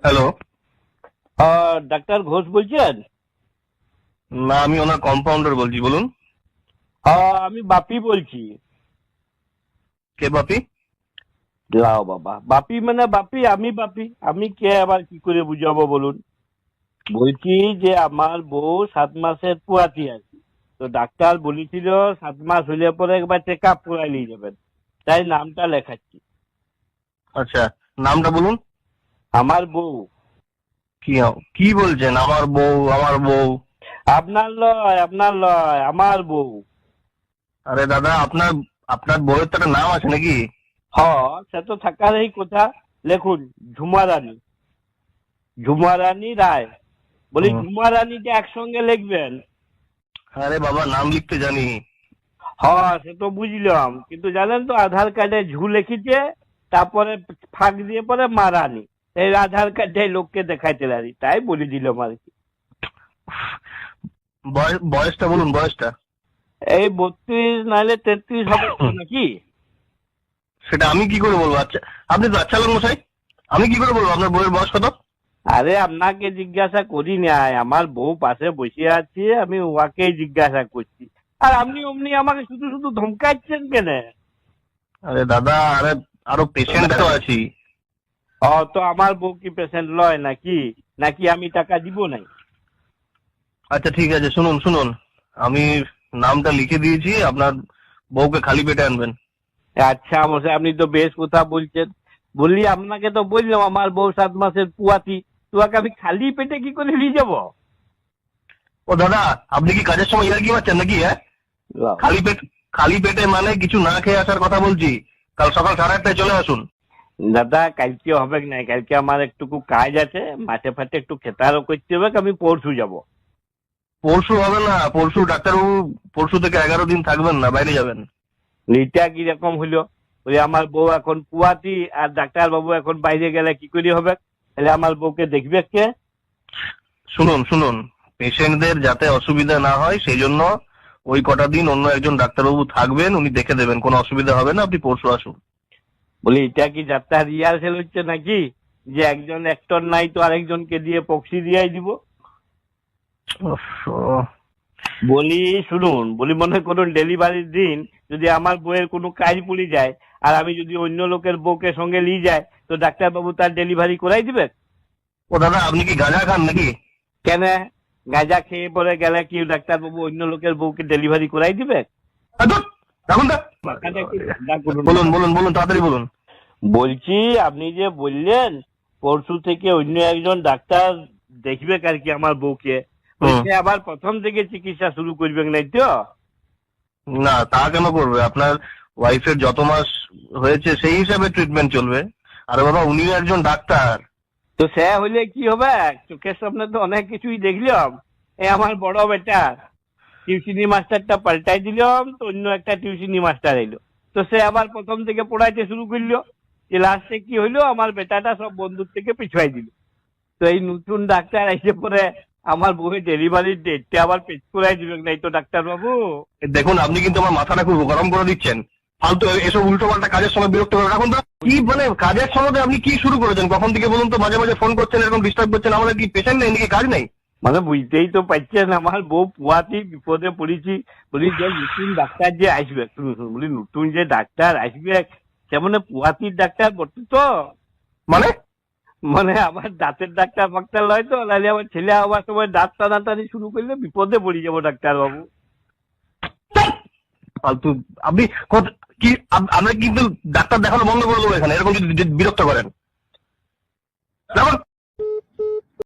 Hello. Doctor Ghosh বলছেন? না, আমি ওনার কম্পাউন্ডার বলছি, বলুন। আমি বাপি বলছি। কে বাপি? লাও বাবা, বাপি মানে বাপি, আমি বাপি, আমি কে আবার কি করে বুঝাবো বলুন। বলছি যে আমার বউ 7 মাসের পুয়াতি আছে, তো ডাক্তার বলেছিল 7 মাস হইলে পরে একবার চেক আপ করাই নিয়ে যাবেন, তাই নামটা লেখাচ্ছি। আচ্ছা, নামটা বলুন। আমার বউ। কি কি বলছেন? আমার বউ, আমার বউ? আপনার লয় আমার বউ। আরে দাদা, আপনার আপনার বউয়ের তো একটা নাম আছে নাকি? হ, সে তো থাকারই কথা। লেখুন, ঝুমারানী, ঝুমারানী রায়। বলি হুম। ঝুমারানীকে একসঙ্গে লিখবেন। আরে বাবা, নাম লিখতে জানি। হ্যাঁ, সে তো বুঝলাম, কিন্তু জানেন তো আধার কার্ডে ঝু লিখেছে, তারপরে ফাঁক দিয়ে পরে মারানি। এই আধার কার্ডে লোককে দেখাইতে পারি, তাই বলে দিলাম আর কি। বয়সটা বলুন, বয়সটা। এই 32 নাহলে 33 হবে তো নাকি? সেটা আমি কি করে বলবো? আচ্ছা, আপনি তো আচ্ছা লোক মশাই, আমি কি করে বলবো আপনার বউয়ের বয়স কত? আরে আপনাকে জিজ্ঞাসা করি নাই, আমার বউ পাশে বসে আছে, আমি ওয়াকেই জিজ্ঞাসা করছি। আর আপনি অমনি আমাকে শুধু শুধু ধমকাচ্ছেন কেন? আরে দাদা, আরে আরো পেশেন্ট তো আছি। তো আমার বউ কি পেশেন্ট লয় নাকি? নাকি আমি টাকা দিব নাই? আচ্ছা ঠিক আছে, শুনুন শুনুন, আমি নামটা লিখে দিয়েছি, আপনার বউকে খালি পেটে আনবেন। আচ্ছা মশাই, আপনি তো বেশ কথা বলছেন। বললি আপনাকে তো বললাম আমার বউ 7 মাসের পুয়াতি, তোমাকে আমি খালি পেটে কি করে নিয়ে যাবো? ও দাদা, আপনি কি কাজের সময় ইয়ার্কি মারছেন নাকি? হ্যাঁ, খালি পেট, খালি পেটে মানে কিছু না খেয়ে আসার কথা বলছি। কাল সকাল 8:30টায় চলে আসুন। দাদা কালকে হবে না, কালকে আমার একটুকু কাজ আছে, মাঠে ফাটে একটু খেতারও করতে হবে, আমি পরশু যাব। পরশু হবে না, পরশু ডাক্তারবাবু, পরশু থেকে 11 দিন থাকবেন না, বাইরে যাবেন। এটা কিরকম হইলো? ওই আমার বউ এখন পুয়াতি আর ডাক্তার বাবু এখন বাইরে গেলে কি করে হবে? তাহলে আমার বউকে দেখবে কে? শুনুন শুনুন, পেশেন্টদের যাতে অসুবিধা না হয় সেই জন্য ওই কটা দিন অন্য একজন ডাক্তারবাবু থাকবেন, উনি দেখে দেবেন, কোনো অসুবিধা হবে না, আপনি পরশু আসুন। বলি এটা কি যাত্রা রিহার্সেল হচ্ছে নাকি, যে একজন অ্যাক্টর নাই তো আরেকজনকে দিয়ে পক্সি দিয়ে দিব? উফ, বলি শুনুন, বলি মনে করুন ডেলিভারির দিন যদি আমার বউয়ের কোনো কাজ পড়ে যায়, আর আমি যদি অন্য লোকের বউকে সঙ্গে নিয়ে যাই, তো ডাক্তারবাবু তার ডেলিভারি করাই দিবে? ও দাদা, আপনি কি গাঁজা খান নাকি? কেন? গাঁজা খেয়ে পরে গেলে কি ডাক্তারবাবু অন্য লোকের বউকে ডেলিভারি করাই দিবে? ধুর, রাখুন তো। মাথাটা একটু ঠান্ডা করুন। বলুন বলুন বলুন, তাড়াতাড়ি বলুন। বলছি আপনি যে বললেন পরশু থেকে অন্য একজন ডাক্তার দেখবে আর কি আমার বউকে, বলছে আবার প্রথম থেকে চিকিৎসা শুরু করবেন নাই তো? না, তা কেন করবে? আপনার ওয়াইফের যত মাস হয়েছে সেই হিসাবে ট্রিটমেন্ট চলবে। আরে বাবা, উনিও একজন ডাক্তার। তো সে হইলে কি হবে? চোখের সামনে তো অনেক কিছুই দেখলাম। এই আমার বড় বেটা টিউশনি মাস্টারটা পাল্টাই দিলাম, তো অন্য একটা টিউশনি মাস্টার এলো, তো সে আবার প্রথম থেকে পড়াইতে শুরু করলো। যে লাস্টে কি হইলো, আমার বেটাটা সব বন্ধুর থেকে পিছুয়াই দিল। তো এই নতুন ডাক্তার এসে পরে আমার বউয়ের ডেলিভারির ডেটটা আবার পেছ করাই দিবেন নাই তো ডাক্তার বাবু? দেখুন, আপনি কিন্তু আমার মাথাটা খুব গরম করে দিচ্ছেন। ফালতু এসব উল্টো পাল্টা কাজের সময় বিরক্ত করে রাখুন তো। কি মানে কাজের সময় আপনি কি শুরু করেছেন কখন থেকে বলুন তো? মাঝে মাঝে ফোন করছেন, এরকম ডিস্টার্ব করছেন। আমাদের কি পেশেন্ট নেই নাকি, কাজ নেই? মানে বুঝতেই তো পারছেন আমার বউ পুয়াতি বিপদে পড়েছি। বলি যে নতুন ডাক্তার যে আসবে, বলি নতুন যে ডাক্তার আসবে সে মানে পুয়াতির ডাক্তার বটে তো? মানে মানে আমার দাঁতের ডাক্তার ফাক্তার লয় তো, নাহলে আমার ছেলে আবার সময় দাঁত টানাটানি শুরু করলে বিপদে পড়ে যাবো ডাক্তার বাবু। ফালতু। আপনি কি আমরা কিন্তু ডাক্তার দেখানো বন্ধ করে দেবো এখানে, এরকম যদি বিরক্ত করেন। দেখুন।